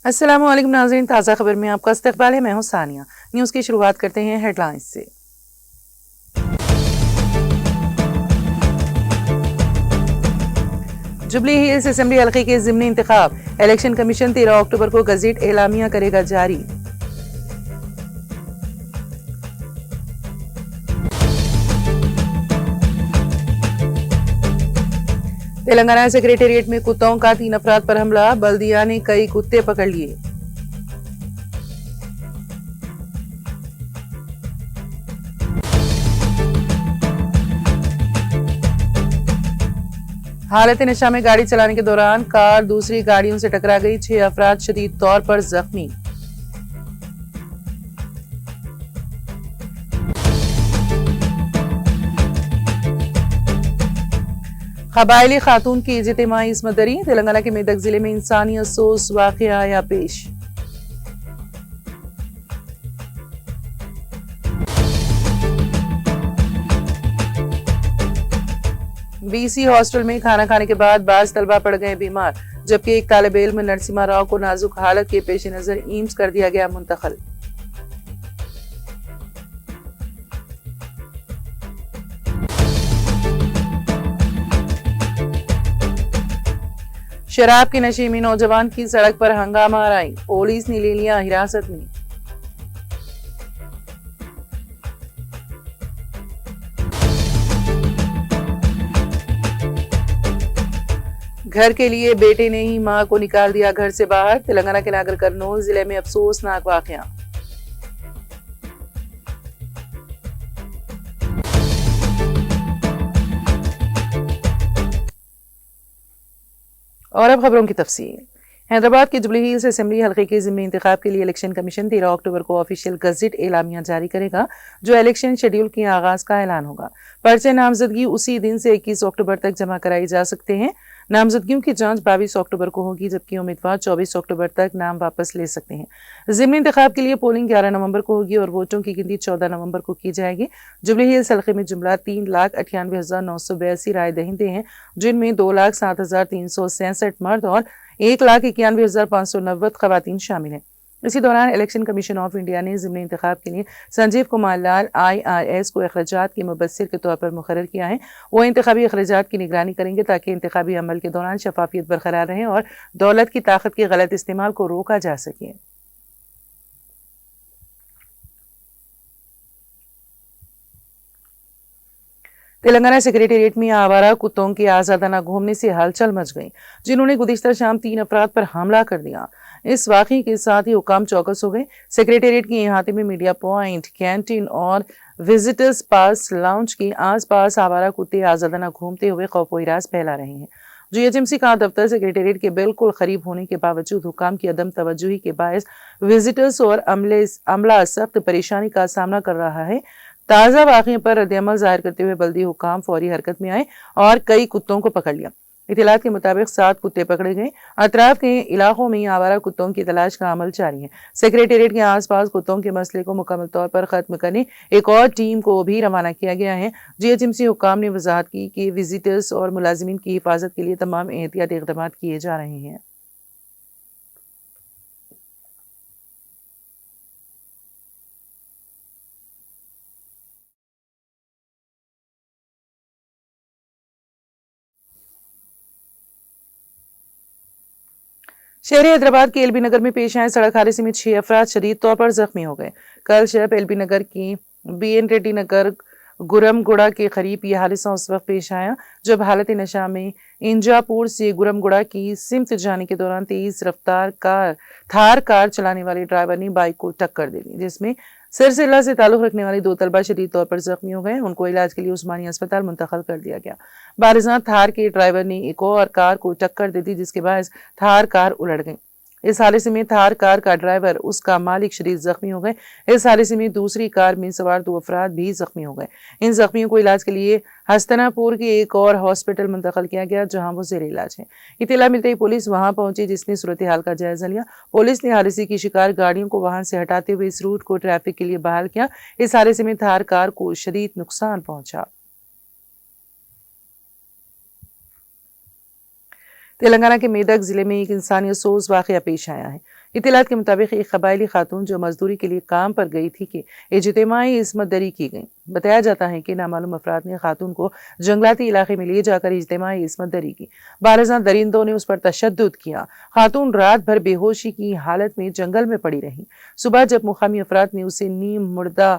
अस्सलाम वालेकुम नाज़रीन, ताज़ा खबर में आपका इस्तकबाल है। मैं हूं सानिया। न्यूज़ की शुरुआत करते हैं हेडलाइंस से। जुबली हिल्स असेंबली हल्के के ज़िमनी इंतखाब, इलेक्शन कमीशन 13 अक्टूबर को गज़ेट एलामिया करेगा जारी। तेलंगाना सेक्रेटेरिएट में कुत्तों का 3 अफराद पर हमला, बल्दिया ने कई कुत्ते पकड़ लिए। हालत नशा में गाड़ी चलाने के दौरान कार दूसरी गाड़ियों से टकरा गई, 6 अफराद शदीद तौर पर जख्मी। कबायली खातून की इज्तिमाई इस्मत दरी, तेलंगाना के मेदक जिले में इंसानी अफसोस वाकया आया पेश। बीसी हॉस्टल में खाना खाने के बाद बाज तलबा पड़ गए बीमार, जबकि एक तालिब इल्म नरसिम्हा राव को नाजुक हालत के पेश नजर एम्स कर दिया गया मुंतकिल। शराब के नशे में नौजवान की सड़क पर हंगामा आराई, पुलिस ने ले लिया हिरासत में। घर के लिए बेटे ने ही मां को निकाल दिया घर से बाहर, तेलंगाना के नागर कर्नूल जिले में अफसोसनाक वाकया। और अब खबरों की तफसील। हैदराबाद के जुबली हिल्स असेंबली हल्के के ज़िमनी इंतखाब के लिए इलेक्शन कमीशन 13 अक्टूबर को ऑफिशियल गज़ेट एलामिया जारी करेगा, जो इलेक्शन शेड्यूल के आगाज का ऐलान होगा। पर्चे नामजदगी उसी दिन से 21 अक्टूबर तक जमा कराई जा सकते हैं। नामजदगियों की जांच 22 अक्टूबर को होगी, जबकि उम्मीदवार 24 अक्टूबर तक नाम वापस ले सकते हैं। ज़िमनी इंतखाब के लिए पोलिंग 11 नवंबर को होगी और वोटों की गिनती 14 नवंबर को की जाएगी। जुबली हिल्स हल्के में जुमला 3,98,982 राय दहिंदे हैं, जिनमें 2,07,367 मर्द और 1,91,590 खवातीन शामिल हैं। इसी दौरान इलेक्शन कमीशन ऑफ इंडिया ने ज़िमनी इंतखाब के लिए संजीव कुमार लाल IRS को अखराजात के मुबस्सिर के तौर पर मुकर्रर किया है। वो इंतखाबी अखराजात की निगरानी करेंगे ताकि इंतखाबी अमल के दौरान शफाफियत बरकरार रहे और दौलत की ताकत के गलत इस्तेमाल को रोका जा सके। तेलंगाना सेक्रेटेरिएट में आवारा कुत्तों के आजादाना घूमने से हलचल मच गई, जिन्होंने गुज़िश्ता शाम 3 अफराद पर हमला कर दिया। इस वाक़ये के साथ ही हुकाम चौकस हो गए। सेक्रेटेरिएट के अहाते में मीडिया पॉइंट, कैंटीन और विजिटर्स पास लाउंज के आसपास आवारा कुत्ते आजादाना घूमते हुए खौफ व हिरास फैला रहे हैं। GHMC का दफ्तर सेक्रेटेरिएट के बिल्कुल करीब होने के बावजूद हुकाम की अदम तवज्जुही के बायस विजिटर्स और अमला सख्त परेशानी का सामना कर रहा है। ताज़ा वाक़ये पर रद्द-ए-अमल ज़ाहिर करते हुए बल्दी हुकाम फौरी हरकत में आए और कई कुत्तों को पकड़ लिया। इत्तलात के मुताबिक 7 कुत्ते पकड़े गए। अतराफ के इलाकों में आवारा कुत्तों की तलाश का अमल जारी है। सेक्रेटेरिएट के आसपास कुत्तों के मसले को मुकम्मल तौर पर खत्म करने एक और टीम को भी रवाना किया गया है। GHMC हुकाम ने वजाहत की कि विजिटर्स और मुलाजिमीन की हिफाजत के लिए तमाम एहतियाती इक़दाम किए जा रहे हैं। शहर हैदराबाद के LB नगर में पेश आए सड़क हादसे में 6 अफराद शदीद तौर पर जख्मी हो गए। कल शब LB नगर की BN रेड्डी नगर गुरमगुड़ा के करीब यह हादसा उस वक्त पेश आया जब हालत नशा में इंजापुर से गुरमगुड़ा की सिमत जाने के दौरान तेज रफ्तार थार कार चलाने वाले ड्राइवर ने बाइक को टक्कर दे दी, जिसमें सिरसिला से ताल्लुक रखने वाले 2 तलबा शदीद तौर पर जख्मी हो गए। उनको इलाज के लिए उस्मानिया अस्पताल मुंतकिल कर दिया गया। बारिज़ां थार के ड्राइवर ने एक और कार को टक्कर दे दी, जिसके बाद थार कार उलट गई। इस हादसे में थार कार का ड्राइवर उसका मालिक शदीद जख्मी हो गए। इस हादसे में दूसरी कार में सवार 2 अफराद भी जख्मी हो गए। इन जख्मियों को इलाज के लिए हस्तनापुर के एक और हॉस्पिटल मुंतकिल किया गया, जहां वो जेर इलाज है। इत्तला मिलते ही पुलिस वहां पहुंची, जिसने सूरत हाल का जायजा लिया। पुलिस ने हादसे की शिकार गाड़ियों को वहां से हटाते हुए इस रूट को ट्रैफिक के लिए बहाल किया। इस हादसे में थार कार को शदीद नुकसान पहुंचा। तेलंगाना के मेदक जिले में एक इंसानी अफसोस वाकया पेश आया है। اطلاعات کے مطابق ایک قبائلی خاتون جو مزدوری کے لیے کام پر گئی تھی کہ اجتماعی عصمت دری کی گئی۔ بتایا جاتا ہے کہ نامعلوم افراد نے خاتون کو جنگلاتی علاقے میں لے جا کر اجتماعی عصمت دری کی۔ بارزاں درندوں نے اس پر تشدد کیا۔ خاتون رات بھر بے ہوشی کی حالت میں جنگل میں پڑی رہی۔ صبح جب مقامی افراد نے اسے نیم مردہ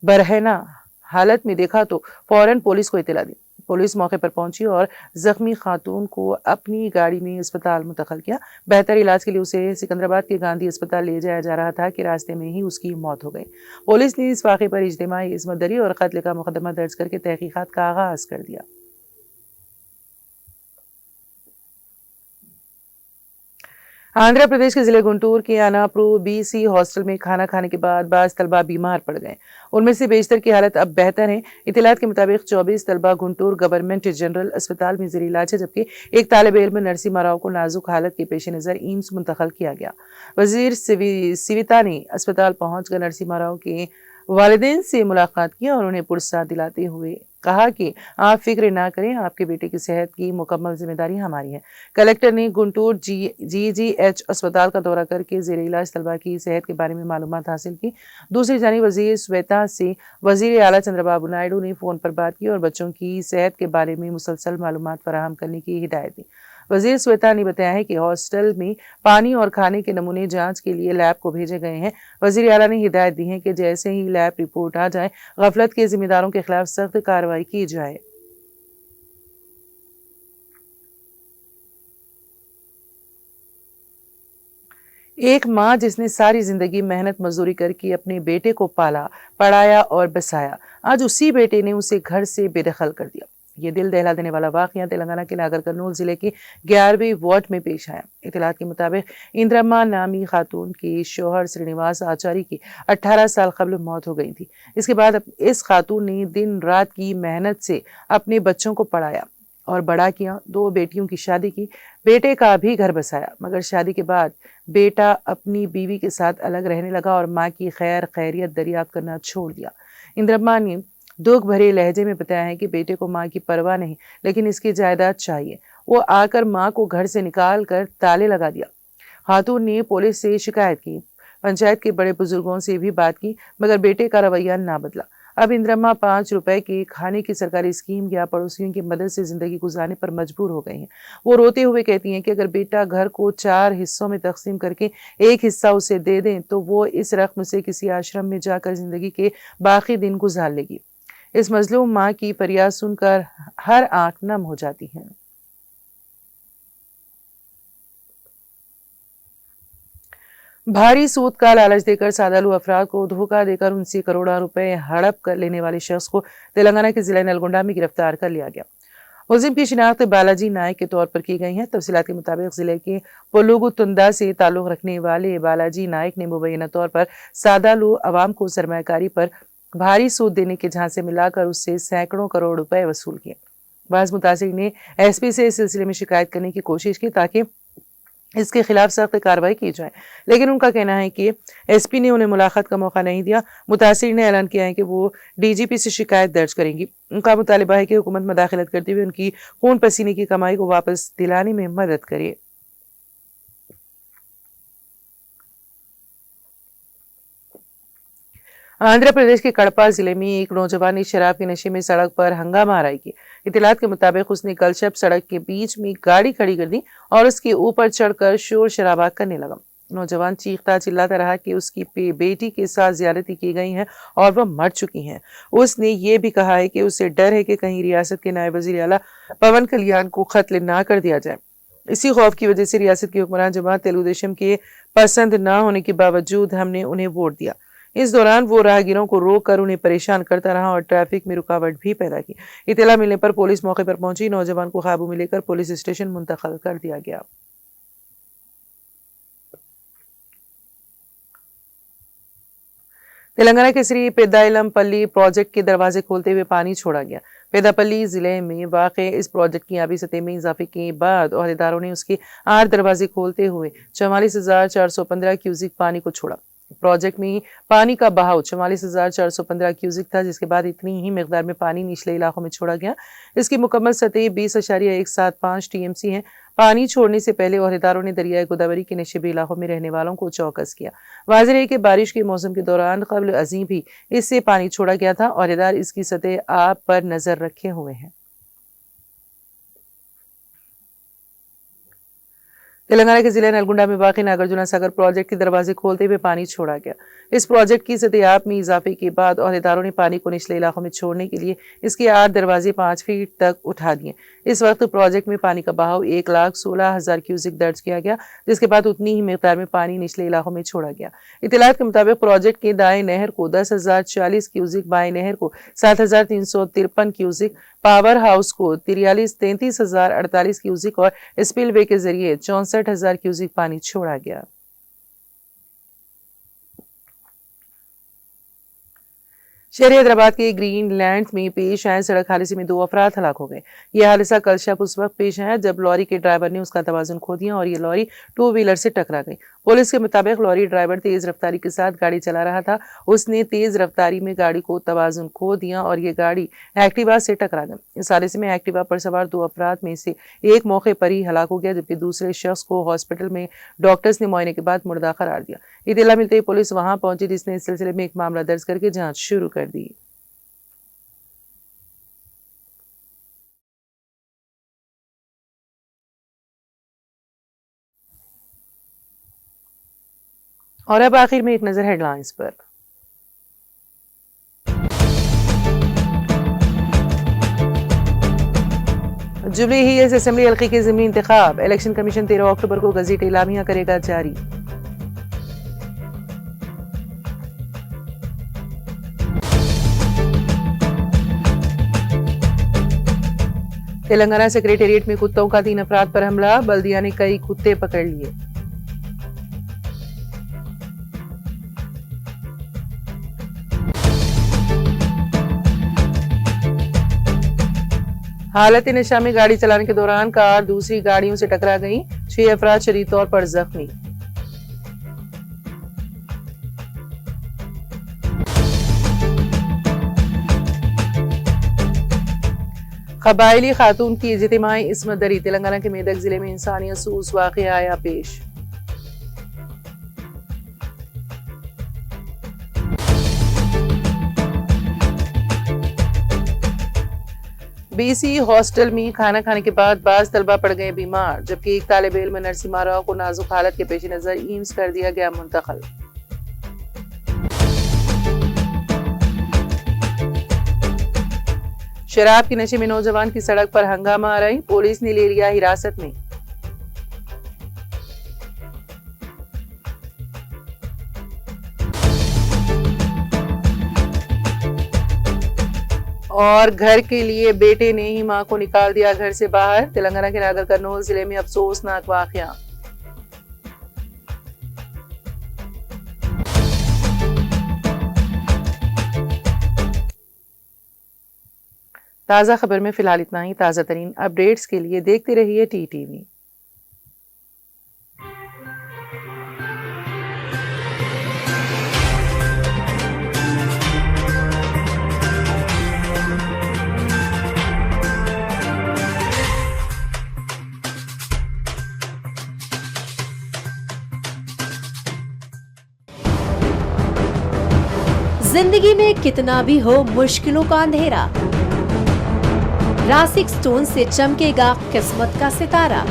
برہنہ حالت میں دیکھا تو فوراً پولیس کو اطلاع دی۔ پولیس موقع پر پہنچی اور زخمی خاتون کو اپنی گاڑی میں اسپتال منتقل کیا۔ بہتر علاج کے لیے اسے سکندرآباد کے گاندھی اسپتال لے جایا جا رہا تھا کہ راستے میں ہی اس کی موت ہو گئی۔ پولیس نے اس واقعے پر اجتماعی عصمت دری اور قتل کا مقدمہ درج کر کے تحقیقات کا آغاز کر دیا۔ آندھرا پردیش کے ضلع گنٹور کے اناپرو بی سی ہاسٹل میں کھانا کھانے کے بعد بعض طلبہ بیمار پڑ گئے۔ ان میں سے بیشتر کی حالت اب بہتر ہے۔ اطلاعات کے مطابق 24 طلبہ گنٹور گورنمنٹ جنرل اسپتال میں زیر علاج ہے، جبکہ ایک طالب علم نرسمہ راؤ کو نازک حالت کے پیش نظر ایمس منتقل کیا گیا۔ وزیر سویتا نے اسپتال پہنچ کر نرسمہ راؤ کے والدین سے ملاقات کی اور انہیں پرساد دلاتے ہوئے کہا کہ آپ فکر نہ کریں، آپ کے بیٹے کی صحت کی مکمل ذمہ داری ہماری ہے۔ کلکٹر نے گنٹور جی ایچ اسپتال کا دورہ کر کے زیر علاج طلبہ کی صحت کے بارے میں معلومات حاصل کی۔ دوسری جانب وزیر سویتا سے وزیر اعلیٰ چندرا بابو نائیڈو نے فون پر بات کی اور بچوں کی صحت کے بارے میں مسلسل معلومات فراہم کرنے کی ہدایت دی۔ وزیر سویتا نے بتایا ہے کہ ہاسٹل میں پانی اور کھانے کے نمونے جانچ کے لیے لیب کو بھیجے گئے ہیں۔ وزیر اعلیٰ نے ہدایت دی ہے کہ جیسے ہی لیب رپورٹ آ جائے غفلت کے ذمہ داروں کے خلاف سخت کارروائی کی جائے۔ ایک ماں جس نے ساری زندگی محنت مزدوری کر کے اپنے بیٹے کو پالا، پڑھایا اور بسایا، آج اسی بیٹے نے اسے گھر سے بے دخل کر دیا۔ یہ دل دہلا دینے والا واقعہ تلنگانہ کے ناگر کرنول ضلع کے 11ویں وارڈ میں پیش آیا۔ اطلاعات کے مطابق اندرما نامی خاتون کے شوہر سرینواس آچاری کی 18 سال قبل موت ہو گئی تھی۔ اس کے بعد اس خاتون نے دن رات کی محنت سے اپنے بچوں کو پڑھایا اور بڑا کیا، 2 بیٹیوں کی شادی کی، بیٹے کا بھی گھر بسایا، مگر شادی کے بعد بیٹا اپنی بیوی کے ساتھ الگ رہنے لگا اور ماں کی خیر خیریت دریافت کرنا چھوڑ دیا۔ اندرما نے دکھ بھرے لہجے میں بتایا ہے کہ بیٹے کو ماں کی پرواہ نہیں، لیکن اس کی جائیداد چاہیے۔ وہ آ کر ماں کو گھر سے نکال کر تالے لگا دیا۔ خاتون نے پولیس سے شکایت کی، پنچایت کے بڑے بزرگوں سے بھی بات کی، مگر بیٹے کا رویہ نہ بدلا۔ اب اندرما 5 روپے کے کھانے کی سرکاری اسکیم یا پڑوسیوں کی مدد سے زندگی گزارنے پر مجبور ہو گئی ہیں۔ وہ روتے ہوئے کہتی ہیں کہ اگر بیٹا گھر کو 4 حصوں میں تقسیم کر کے ایک حصہ اسے دے دیں تو وہ اس رقم سے کسی آشرم میں جا کر زندگی کے باقی دن گزار لے گی۔ اس مظلوم ماں کی فریاد سن کر ہر آنکھ نم ہو جاتی ہے۔ بھاری سود کا لالچ دے کر سادالو افراد کو دھوکہ دے کر ان سے کروڑوں روپے ہڑپ کر لینے والے شخص کو تلنگانہ کے ضلع نلگونڈا میں گرفتار کر لیا گیا۔ ملزم کی شناخت بالاجی نائک کے طور پر کی گئی ہے۔ تفصیلات کے مطابق ضلع کے پلوگو تندا سے تعلق رکھنے والے بالاجی نائک نے مبینہ طور پر سادالو عوام کو سرمایہ کاری پر بھاری سود دینے کے جھانسے میں لا کر اس سے سینکڑوں کروڑ روپے وصول کیے۔ بعض متاثرین نے ایس پی سے اس سلسلے میں شکایت کرنے کی کوشش کی تاکہ اس کے خلاف سخت کارروائی کی جائے، لیکن ان کا کہنا ہے کہ ایس پی نے انہیں ملاقات کا موقع نہیں دیا۔ متاثرین نے اعلان کیا ہے کہ وہ ڈی جی پی سے شکایت درج کریں گی۔ ان کا مطالبہ ہے کہ حکومت مداخلت کرتے ہوئے ان کی خون پسینے کی کمائی کو واپس دلانے میں مدد کرے۔ آندھرا پردیش کے کڑپا ضلع میں ایک نوجوان نے شراب کے نشے میں سڑک پر ہنگامہ آرائی کی۔ اطلاعات کے مطابق اس نے گلشپ سڑک کے بیچ میں گاڑی کھڑی کر دی اور اس کے اوپر چڑھ کر شور شرابہ کرنے لگا۔ نوجوان چیختا چلاتا رہا کہ اس کی بیٹی کے ساتھ زیادتی کی گئی ہے اور وہ مر چکی ہیں۔ اس نے یہ بھی کہا ہے کہ اسے ڈر ہے کہ کہیں ریاست کے نائب وزیر اعلیٰ پون کلیان کو قتل نہ کر دیا جائے۔ اسی خوف کی وجہ سے ریاست کی حکمران جماعت تیلگو دیشم کے پسند نہ ہونے کے باوجود ہم نے انہیں ووٹ دیا۔ اس دوران وہ راہگیروں کو روک کر انہیں پریشان کرتا رہا اور ٹریفک میں رکاوٹ بھی پیدا کی۔ اطلاع ملنے پر پولیس موقع پر پہنچی، نوجوان کو قابو میں لے کر پولیس اسٹیشن منتقل کر دیا گیا۔ تلنگانہ کے سری پیدائلم پلی پروجیکٹ کے دروازے کھولتے ہوئے پانی چھوڑا گیا۔ پیداپلی ضلع میں واقع اس پروجیکٹ کی آبی سطح میں اضافے کے بعد عہدیداروں نے اس کے 8 دروازے کھولتے ہوئے 44,415 کیوسک پانی کو چھوڑا۔ प्रोजेक्ट में पानी का बहाव 44,415 क्यूसिक था, जिसके बाद इतनी ही मकदार में पानी निचले इलाकों में छोड़ा गया। इसकी मुकम्मल सतह 20.175 TMC है। पानी छोड़ने से पहले ओहदेदारों ने दरियाए गोदावरी के नशेबी इलाकों में रहने वालों को चौकस किया। वाज़ेह है कि बारिश के मौसम के दौरान क़ब्ल अज़ीं भी इससे पानी छोड़ा गया था। ओहदेदार इसकी सतह आब पर नजर रखे हुए हैं। तेलंगाना के जिले नलगुंडा में वाक़ई नागार्जुना सागर प्रोजेक्ट के दरवाजे खोलते हुए पानी छोड़ा गया। इस प्रोजेक्ट की सतह में इजाफे के बाद ओहदेदारों ने पानी को निचले इलाकों में छोड़ने के लिए इसके 8 दरवाजे 5 फीट तक उठा दिए। इस वक्त प्रोजेक्ट में पानी का बहाव 1,16,000 क्यूसिक दर्ज किया गया, जिसके बाद उतनी ही मकदार में पानी निचले इलाकों में छोड़ा गया। इत्तलात के मुताबिक प्रोजेक्ट के दाएं नहर को 10,040 क्यूसिक, बाएं नहर को 7,353 क्यूसिक, पावर हाउस को 33,048 क्यूसिक और स्पिलवे के जरिए 64,000 क्यूसिक पानी छोड़ा गया। शहरी हैदराबाद के ग्रीन लैंड में पेश आए सड़क हादसे में 2 अफराद हलाक हो गए। यह हादसा कल शब उस वक्त पेश आया जब लॉरी के ड्राइवर ने उसका तवाज़ुन खो दिया और ये लॉरी 2 व्हीलर से टकरा गई। पुलिस के मुताबिक लॉरी ड्राइवर तेज रफ्तारी के साथ गाड़ी चला रहा था। उसने तेज रफ्तारी में गाड़ी को तवाज़ुन खो दिया और ये गाड़ी एक्टिवा से टकरा गई। इस हादसे में एक्टिवा पर सवार 2 अफराद में से एक मौके पर ही हलाक हो गया, जबकि दूसरे शख्स को हॉस्पिटल में डॉक्टर्स ने मुआयने के बाद मुर्दा करार दिया। इत्तला मिलते ही पुलिस वहां पहुंची, जिसने इस सिलसिले में एक मामला दर्ज करके जांच शुरू कर दी। और अब आखिर में एक नजर हेडलाइंस पर। जुबली हिल्स असेंबली हल्के के ज़िमनी इंतखाब, इलेक्शन कमीशन 13 अक्टूबर को गज़ीट एलामिया करेगा जारी। तेलंगाना सेक्रेटेरिएट में कुत्तों का 3 अफराद पर हमला, बल्दिया ने कई कुत्ते पकड़ लिए। हालत नशा में गाड़ी चलाने के दौरान कार दूसरी गाड़ियों से टकरा गई, 6 अफराद शदीद तौर पर जख्मी। कबायली खातून की इज्तिमाई इस्मत दरी, तेलंगाना के मेदक जिले में इंसानी असूस वाक़या आया पेश। BC हॉस्टल में खाना खाने के बाद बाज तलबा पड़ गए बीमार, जबकि एक तालिब इल्म नरसिम्हा राव को नाजुक हालत के पेश नजर एम्स कर दिया गया मुंतकिल। शराब के नशे में नौजवान की सड़क पर हंगामा आरई, पुलिस ने ले लिया हिरासत में। और घर के लिए बेटे ने ही मां को निकाल दिया घर से बाहर, तेलंगाना के नागर कर्नूल जिले में अफसोसनाक वाकया। ताज़ा खबर में फिलहाल इतना ही। ताज़ा तरीन अपडेट्स के लिए देखते रहिए TTV। जिंदगी में कितना भी हो मुश्किलों का अंधेरा, रासिक स्टोन से चमकेगा किस्मत का सितारा।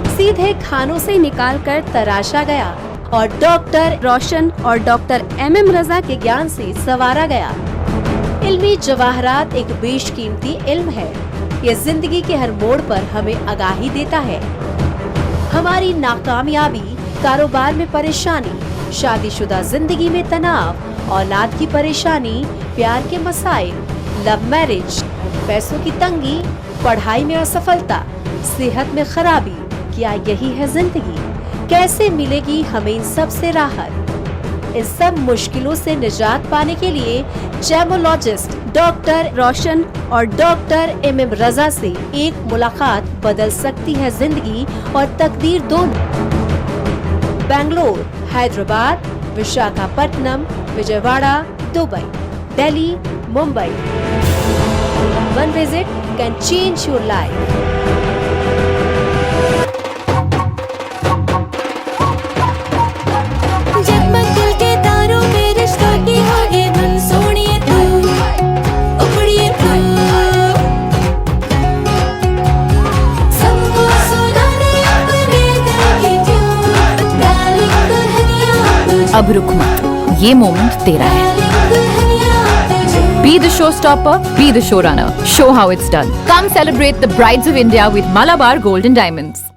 सीधे खानों से निकालकर तराशा गया और डॉक्टर रोशन और डॉक्टर MM रजा के ज्ञान से संवारा गया। इल्मी जवाहरात एक बेशकीमती इल्म है। ये जिंदगी के हर मोड़ पर हमें आगाही देता है। हमारी नाकामयाबी, कारोबार में परेशानी, शादीशुदा जिंदगी में तनाव, औलाद की परेशानी, प्यार के मसाइल, लव मैरिज, पैसों की तंगी, पढ़ाई में असफलता, सेहत में खराबी, क्या यही है जिंदगी? कैसे मिलेगी हमें इन सब से राहत? इस सब मुश्किलों से निजात पाने के लिए जेमोलॉजिस्ट डॉक्टर रोशन और डॉक्टर MM रजा से एक मुलाकात बदल सकती है जिंदगी और तकदीर दोनों। Bangalore, Hyderabad, Visakhapatnam, Vijayawada, Dubai, Delhi, Mumbai. One visit can change your life. जगमग दिल के तारों में रिश्तों की होगी धुन सोनिए तू उखड़िए तू सबको सुनाने अपने दिल की ट्यून डार्लिंग दुल्हनिया अब रुक मत, ये मोमेंट तेरा है. Be the showstopper, be the showrunner. Show how it's done. Come celebrate the Brides of India with Malabar Gold and Diamonds.